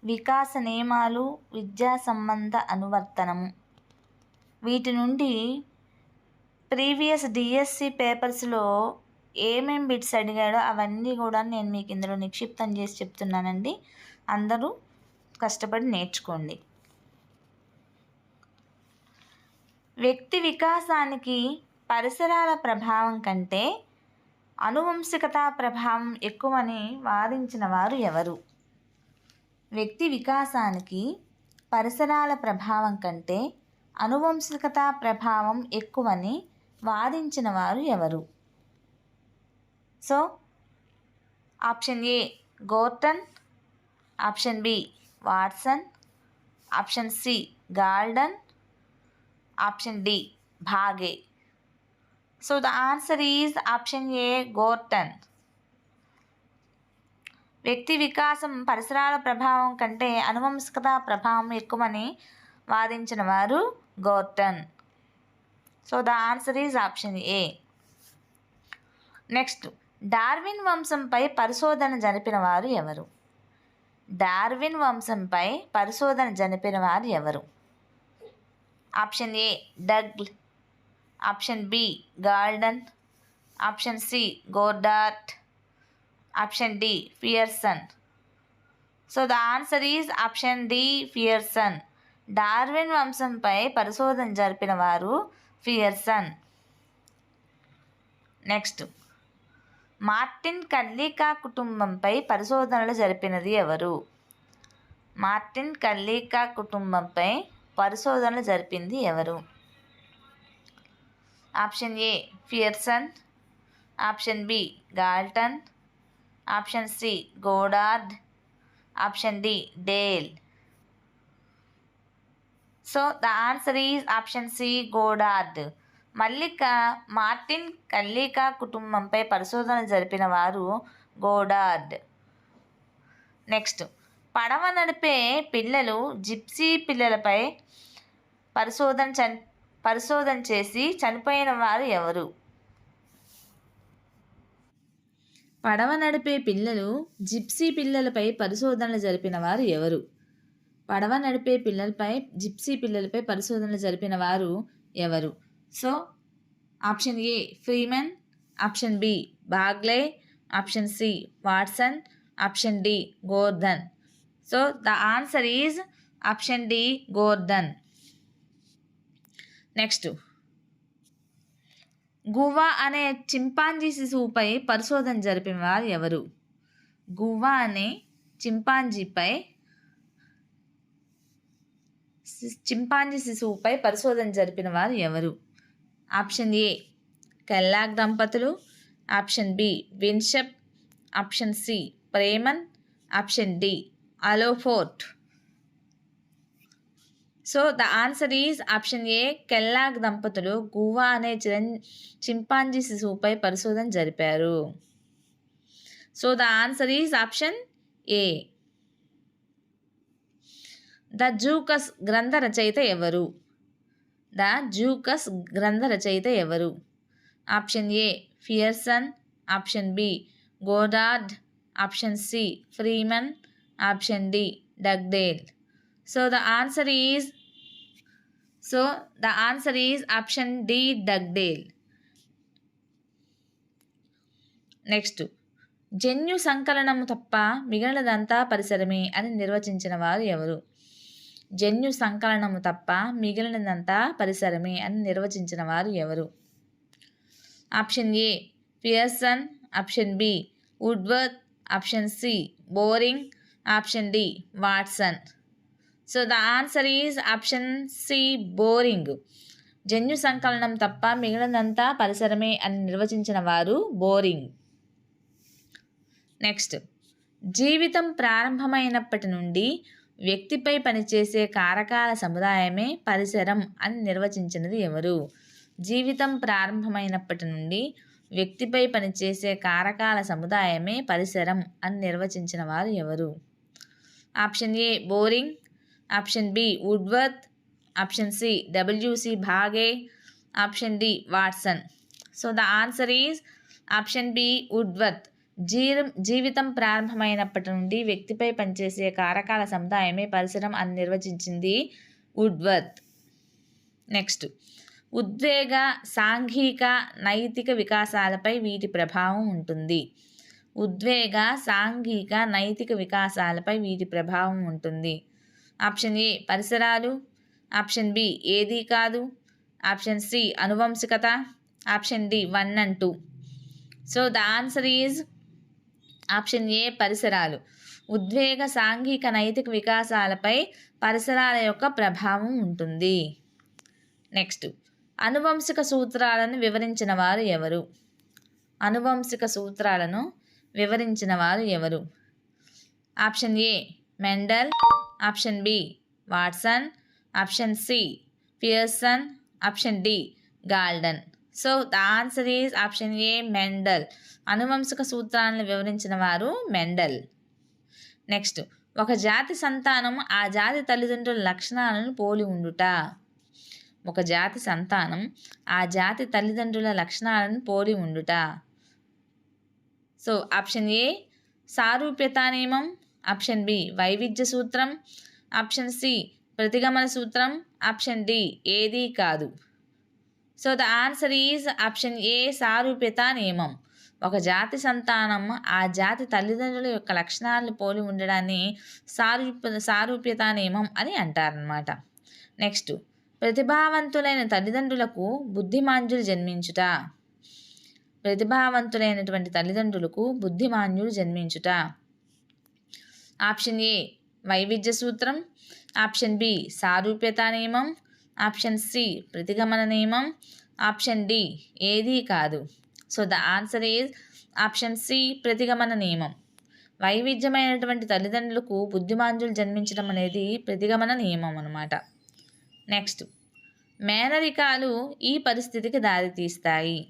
వికాస నియమాలు, విద్యా సంబంధ అనువర్తనము. వీటి నుండి ప్రీవియస్ డిఎస్సి పేపర్స్లో ఏమేం బిట్స్ అడిగాడో అవన్నీ కూడా నేను మీకు ఇందులో నిక్షిప్తం చేసి చెప్తున్నానండి. అందరూ కష్టపడి నేర్చుకోండి. వ్యక్తి వికాసానికి పరిసరాల ప్రభావం కంటే అనువంశికత ప్రభావం ఎక్కువని వాదించిన వారు ఎవరు? వ్యక్తి వికాసానికి పరిసరాల ప్రభావం కంటే అనువంశికత ప్రభావం ఎక్కువని వాదించిన వారు ఎవరు? So option A Gorton, option B Watson, option C Galton, option D భాగే. So the answer is option A Gorton. వ్యక్తి వికాసం పరిసరాల ప్రభావం కంటే అనువంశికత ప్రభావం ఎక్కువని వాదించిన వారు గోర్టన్. So the answer is option A. Next, Darwin వంశంపై పరిశోధన జరిపిన వారు ఎవరు? డార్విన్ వంశంపై పరిశోధన జరిపిన వారు ఎవరు? ఆప్షన్ ఏ డగ్, option B Galton, option C Goddard, option D Pearson. So the answer is option D Pearson. Darwin వంశంపై పరిశోధన జరిపిన వారు పియర్సన్. నెక్స్ట్, మార్టిన్ కర్లీకా కుటుంబంపై పరిశోధనలు జరిపినది ఎవరు? మార్టిన్ కర్లీకా కుటుంబంపై పరిశోధనలు జరిపింది ఎవరు? Option A Pearson, option B Galton, option C Goddard, option D Dale. So the answer is option C Goddard. Martin కర్లీకా కుటుంబంపై పరిశోధన జరిపిన వారు గోడార్డ్. నెక్స్ట్, పడవ నడిపే పిల్లలు జిప్సీ పిల్లలపై పరిశోధన చేసి చనిపోయిన వారు ఎవరు? పడవ నడిపే పిల్లలు జిప్సీ పిల్లలపై పరిశోధనలు జరిపిన వారు ఎవరు? పడవ నడిపే పిల్లలపై జిప్సీ పిల్లలపై పరిశోధనలు జరిపిన వారు ఎవరు? So option A Freeman, option B Bagley, option C Watson, option D Gordon. So the answer is option D Gordon. Next, గువ్వా అనే చింపాంజీ శిశువుపై పరిశోధన జరిపిన వారు ఎవరు? గువ్వా అనే చింపాంజీ శిశువుపై పరిశోధన జరిపిన వారు ఎవరు? ఆప్షన్ ఏ కెల్లాగ్ దంపతులు, ఆప్షన్ బి విన్షెప్, option C Freeman, option D అలోఫోర్ట్. So the answer is option A Kellogg దంపతులు గువ్వా అనే చింపాంజీ శిశువుపై పరిశోధన జరిపారు. So the answer is option A. The Jukes గ్రంథ రచయిత ఎవరు? ద జూకస్ గ్రంథ రచయిత ఎవరు? Option A Pearson, option B Goddard, option C Freeman, option D Dugdale. So the answer is option D Dugdale. Next, జన్యు సంకలనము తప్ప మిగిలినదంతా పరిసరమే అని నిర్వచించిన వారు ఎవరు? జన్యు సంకలనము తప్ప మిగిలినదంతా పరిసరమే అని నిర్వచించిన వారు ఎవరు? Option A Pearson, option B Woodworth, option C Boring, option D Watson. So the answer is option C Boring. జన్యు సంకలనం తప్ప మిగిలినంతా పరిసరమే అని నిర్వచించిన వారు బోరింగ్. నెక్స్ట్, జీవితం ప్రారంభమైనప్పటి నుండి వ్యక్తిపై పనిచేసే కారకాల సముదాయమే పరిసరం అని నిర్వచించినది ఎవరు? జీవితం ప్రారంభమైనప్పటి నుండి వ్యక్తిపై పనిచేసే కారకాల సముదాయమే పరిసరం అని నిర్వచించిన వారు ఎవరు? Option A Boring, option B Woodworth, option C W C భాగే, option D Watson. So the answer is option B Woodworth. జీవితం ప్రారంభమైనప్పటి నుండి వ్యక్తిపై పనిచేసే కారకాల సముదాయమే పరిసరం అని నిర్వచించింది వుడ్వర్త్. నెక్స్ట్, ఉద్వేగ, సాంఘిక, నైతిక వికాసాలపై వీటి ప్రభావం ఉంటుంది. ఉద్వేగ, సాంఘిక, నైతిక వికాసాలపై వీటి ప్రభావం ఉంటుంది. ఆప్షన్ ఏ పరిసరాలు, ఆప్షన్ బి ఏదీ కాదు, ఆప్షన్ సి అనువంశికత, option D 1 and 2. So the answer is option A పరిసరాలు. ఉద్వేగ, సాంఘిక, నైతిక వికాసాలపై పరిసరాల యొక్క ప్రభావం ఉంటుంది. నెక్స్ట్, అనువంశిక సూత్రాలను వివరించిన వారు ఎవరు? అనువంశిక సూత్రాలను వివరించిన వారు ఎవరు? Option A Mendel, option B Watson, option C Pearson, option D Galton. So the answer is option A Mendel. అనువంశిక సూత్రాలను వివరించిన వారు మెండల్. నెక్స్ట్, ఒక జాతి సంతానం ఆ జాతి తల్లిదండ్రుల లక్షణాలను పోలి ఉండుట. ఒక జాతి సంతానం ఆ జాతి తల్లిదండ్రుల లక్షణాలను పోలి ఉండుట. సో ఆప్షన్ ఏ సారూప్యతా నియమం, ఆప్షన్ బి వైవిధ్య సూత్రం, ఆప్షన్ సి ప్రతిగమన సూత్రం, ఆప్షన్ డి ఏదీ కాదు. So the answer is option A సారూప్యతా నియమం. ఒక జాతి సంతానం ఆ జాతి తల్లిదండ్రుల యొక్క లక్షణాలను పోలి ఉండడాన్ని సారూప్యతా నియమం అని అంటారనమాట. నెక్స్ట్, ప్రతిభావంతులైన తల్లిదండ్రులకు బుద్ధిమాంద్యులు జన్మించుట. ప్రతిభావంతులైనటువంటి తల్లిదండ్రులకు బుద్ధిమాన్యులు జన్మించుట. ఆప్షన్ ఏ వైవిధ్య సూత్రం, ఆప్షన్ బి సారూప్యతా నియమం, ఆప్షన్ సి ప్రతిగమన నియమం, ఆప్షన్ డి ఏదీ కాదు. So the answer is option C ప్రతిగమన నియమం. వైవిధ్యమైనటువంటి తల్లిదండ్రులకు బుద్ధిమాంద్యులు జన్మించడం అనేది ప్రతిగమన నియమం అన్నమాట. నెక్స్ట్, మేనరికాలు ఈ పరిస్థితికి దారితీస్తాయి.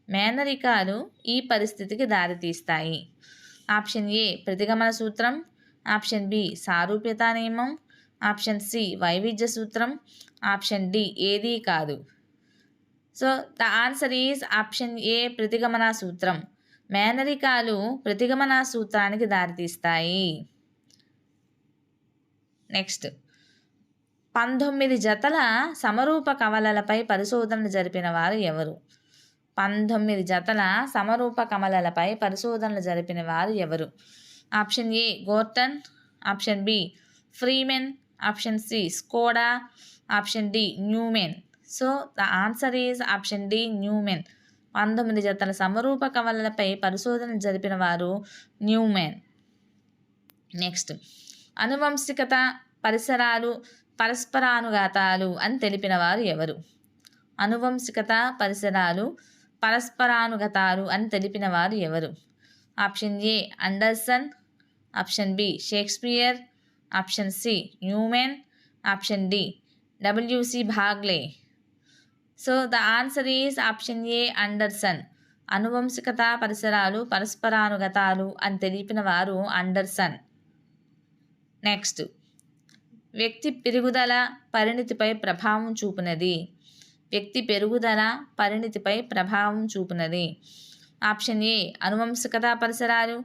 మేనరికాలు ఈ పరిస్థితికి దారితీస్తాయి. ఆప్షన్ ఏ ప్రతిగమన సూత్రం, ఆప్షన్ బి సారూప్యతా నియమం, ఆప్షన్ సి వైవిధ్య సూత్రం, ఆప్షన్ డి ఏదీ కాదు. So the answer is option A ప్రతిగమన సూత్రం. మేనరికాలు ప్రతిగమన సూత్రానికి దారితీస్తాయి. నెక్స్ట్, 19 జతల సమరూప కవలలపై పరిశోధనలు జరిపిన వారు ఎవరు? 19 జతల సమరూప కమలలపై పరిశోధనలు జరిపిన వారు ఎవరు? Option A Gorton, option B Freeman, option C Skoda, option D Newman. So the answer is option D Newman. 19 జతల సమరూప కవలలపై పరిశోధనలు జరిపిన వారు న్యూమెన్. నెక్స్ట్, అనువంశికత, పరిసరాలు, పరస్పరానుఘాతాలు అని తెలిపిన వారు ఎవరు? అనువంశికత, పరిసరాలు, పరస్పరానుగతాలు అని తెలిపిన వారు ఎవరు? Option A Anderson, option B Shakespeare, option C Newman, option D W C భాగ్లే. So the answer is option A Anderson. అనువంశికత, పరిసరాలు, పరస్పరానుగతాలు అని తెలిపిన వారు అండర్సన్. నెక్స్ట్, వ్యక్తి పెరుగుదల పరిణితిపై ప్రభావం చూపునది. వ్యక్తి పెరుగుదల పరిణితిపై ప్రభావం చూపునది. ఆప్షన్ ఏ అనువంశికత, పరిసరాలు,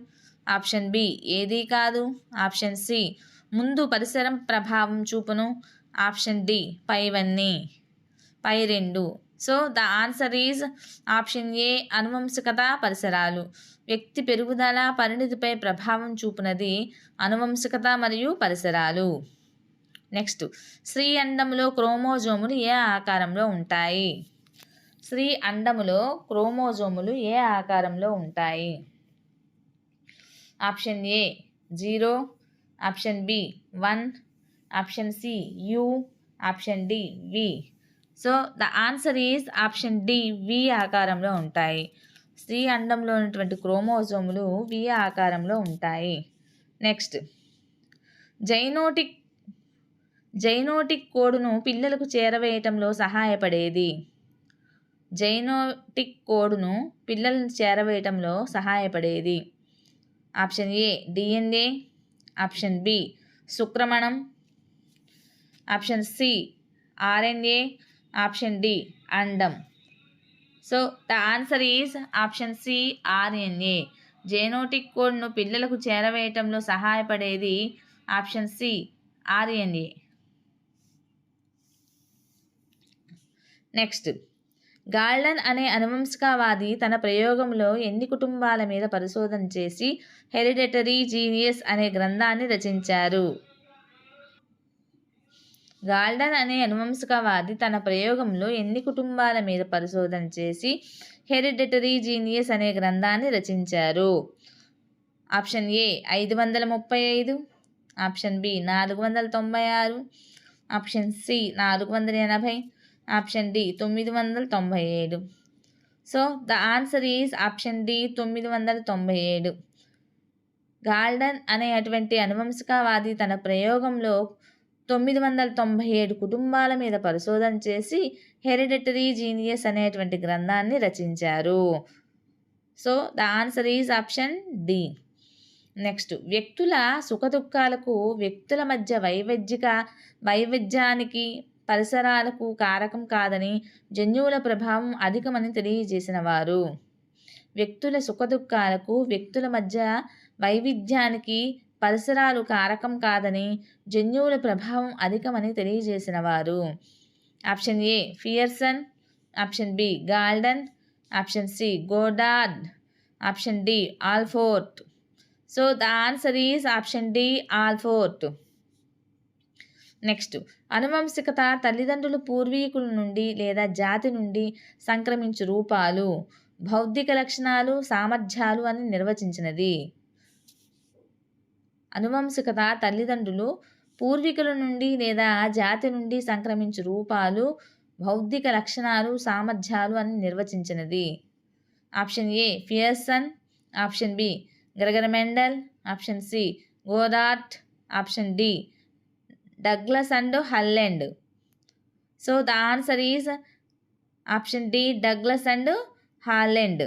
ఆప్షన్ బి ఏదీ కాదు, ఆప్షన్ సి ముందు పరిసరం ప్రభావం చూపును, ఆప్షన్ డి పైవన్నీ, పై రెండు. So the answer is option A అనువంశికత, పరిసరాలు. వ్యక్తి పెరుగుదల పరిణితిపై ప్రభావం చూపునది అనువంశికత మరియు పరిసరాలు. నెక్స్ట్, స్త్రీ అండములో క్రోమోజోములు ఏ ఆకారంలో ఉంటాయి? స్త్రీ అండములో క్రోమోజోములు ఏ ఆకారంలో ఉంటాయి? Option A 0, option B 1, option C U, option D V. So the answer is option D V ఆకారంలో ఉంటాయి. స్త్రీ అండంలో ఉన్నటువంటి క్రోమోజోములు వి ఆకారంలో ఉంటాయి. నెక్స్ట్, జైనోటిక్ కోడ్ను పిల్లలకు చేరవేయటంలో సహాయపడేది. జైనోటిక్ కోడ్ను పిల్లలను చేరవేయటంలో సహాయపడేది. Option A DNA, option B శుక్రమణం, option C RNA, option D అండం. So the answer is option C RNA. Genetic కోడ్ను పిల్లలకు చేరవేయటంలో సహాయపడేది option C RNA. Next, Galton అనే అనువంశికవాది తన ప్రయోగంలో ఎన్ని కుటుంబాల మీద పరిశోధన చేసి హెరిడిటరీ జీనియస్ అనే గ్రంథాన్ని రచించారు? గాల్టన్ అనే అనువంశికవాది తన ప్రయోగంలో ఎన్ని కుటుంబాల మీద పరిశోధన చేసి హెరిడిటరీ జీనియస్ అనే గ్రంథాన్ని రచించారు? Option A 535, option B 496, option C 480, option D 997. So the answer is option D 997. Galton అనేటువంటి అనువంశికవాది తన ప్రయోగంలో 997 కుటుంబాల మీద పరిశోధన చేసి హెరిడిటరీ జీనియస్ అనేటువంటి గ్రంథాన్ని రచించారు. So the answer is option D. Next, వ్యక్తుల సుఖదుఖాలకు వ్యక్తుల మధ్య వైవిధ్యానికి పరిసరాలకు కారకం కాదని, జన్యువుల ప్రభావం అధికమని తెలియజేసిన వారు? వ్యక్తుల సుఖదుఖాలకు వ్యక్తుల మధ్య వైవిధ్యానికి పరిసరాలు కారకం కాదని, జన్యువుల ప్రభావం అధికమని తెలియజేసిన వారు? Option A Pearson, option B Galton, option C Goddard, option D Allport. So the answer is option D Allport. Next, అనువంశికత తల్లిదండ్రులు పూర్వీకుల నుండి లేదా జాతి నుండి సంక్రమించు రూపాలు, బౌద్ధిక లక్షణాలు, సామర్థ్యాలు అని నిర్వచించినది. అనువంశికత తల్లిదండ్రులు పూర్వీకుల నుండి లేదా జాతి నుండి సంక్రమించు రూపాలు, బౌద్ధిక లక్షణాలు, సామర్థ్యాలు అని నిర్వచించినది. Option A Pearson, option B Gregor Mendel, option C Goddard, option D Douglas and Holland. So the answer is option D Douglas and Holland.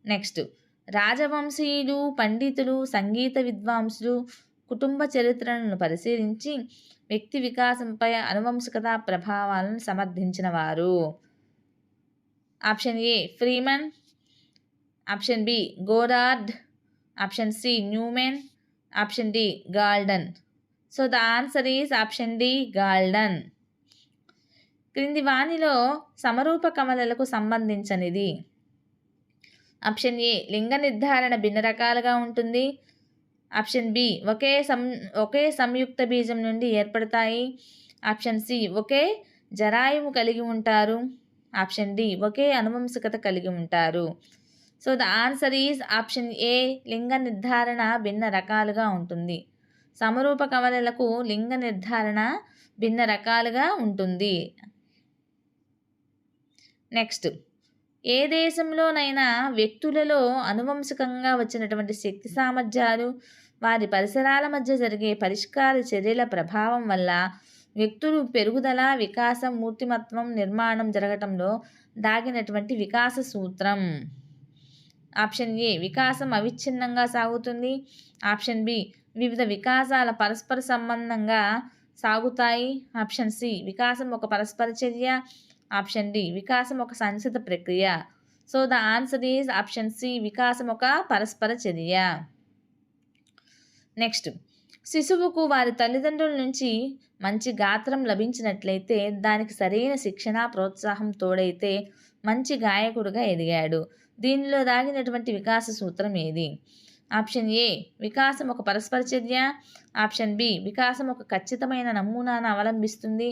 Next, రాజవంశీయులు, పండితులు, సంగీత విద్వాంసులు కుటుంబ చరిత్రలను పరిశీలించి వ్యక్తి వికాసంపై అనువంశికత ప్రభావాలను సమర్థించిన వారు? Option A Freeman, option B Goddard, option C Newman, option D Galton. So the answer is option D Galton. క్రింది వానిలో సమరూప కమలలకు సంబంధించినది? ఆప్షన్ ఏ లింగ నిర్ధారణ భిన్న రకాలుగా ఉంటుంది, ఆప్షన్ బి ఒకే సంయుక్త బీజం నుండి ఏర్పడతాయి, ఆప్షన్ సి ఒకే జరాయువు కలిగి ఉంటారు, ఆప్షన్ డి ఒకే అనువంశికత కలిగి ఉంటారు. So the answer is option ఏ లింగ నిర్ధారణ భిన్న రకాలుగా ఉంటుంది. సమరూప కమలలకు లింగ నిర్ధారణ భిన్న రకాలుగా ఉంటుంది. నెక్స్ట్, ఏ దేశంలోనైనా వ్యక్తులలో అనువంశికంగా వచ్చినటువంటి శక్తి సామర్థ్యాలు, వారి పరిసరాల మధ్య జరిగే పరిష్కార చర్యల ప్రభావం వల్ల వ్యక్తులు పెరుగుదల, వికాసం, మూర్తిమత్వం, నిర్మాణం జరగటంలో దాగినటువంటి వికాస సూత్రం? ఆప్షన్ ఏ వికాసం అవిచ్ఛిన్నంగా సాగుతుంది, ఆప్షన్ బి వివిధ వికాసాల పరస్పర సంబంధంగా సాగుతాయి, ఆప్షన్ సి వికాసం ఒక పరస్పర చర్య, ఆప్షన్ డి వికాసం ఒక సంచిత ప్రక్రియ. So the answer is option C వికాసం ఒక పరస్పర చర్య. నెక్స్ట్, శిశువుకు వారి తల్లిదండ్రుల నుంచి మంచి గాత్రం లభించినట్లయితే, దానికి సరైన శిక్షణ, ప్రోత్సాహం తోడైతే మంచి గాయకుడిగా ఎదిగాడు. దీనిలో దాగినటువంటి వికాస సూత్రం ఏది? ఆప్షన్ ఏ వికాసం ఒక పరస్పర చర్య, ఆప్షన్ బి వికాసం ఒక ఖచ్చితమైన నమూనాను అవలంబిస్తుంది,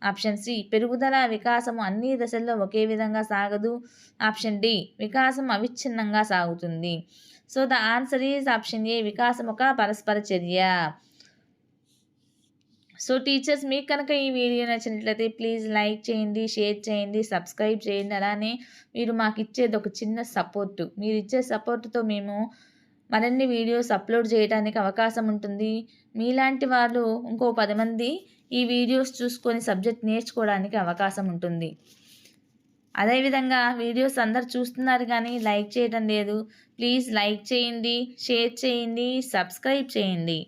ఆప్షన్ సి పెరుగుదల, వికాసము అన్ని దశల్లో ఒకే విధంగా సాగదు, ఆప్షన్ డి వికాసం అవిచ్ఛిన్నంగా సాగుతుంది. So the answer is option ఏ వికాసం ఒక పరస్పర చర్య. సో టీచర్స్, మీకు కనుక ఈ వీడియో నచ్చినట్లయితే ప్లీజ్ లైక్ చేయండి, షేర్ చేయండి, సబ్స్క్రైబ్ చేయండి. అలానే మీరు మాకు ఇచ్చేది ఒక చిన్న సపోర్టు. మీరు ఇచ్చే సపోర్టుతో మేము మరిన్ని వీడియోస్ అప్లోడ్ చేయడానికి అవకాశం ఉంటుంది. మీలాంటి వాళ్ళు ఇంకో 10 మంది ఈ వీడియోస్ చూసుకొని సబ్జెక్ట్ నేర్చుకోవడానికి అవకాశం ఉంటుంది. అదేవిధంగా వీడియోస్ అందరు చూస్తున్నారు కానీ లైక్ చేయడం లేదు. ప్లీజ్ లైక్ చేయండి, షేర్ చేయండి, సబ్స్క్రైబ్ చేయండి.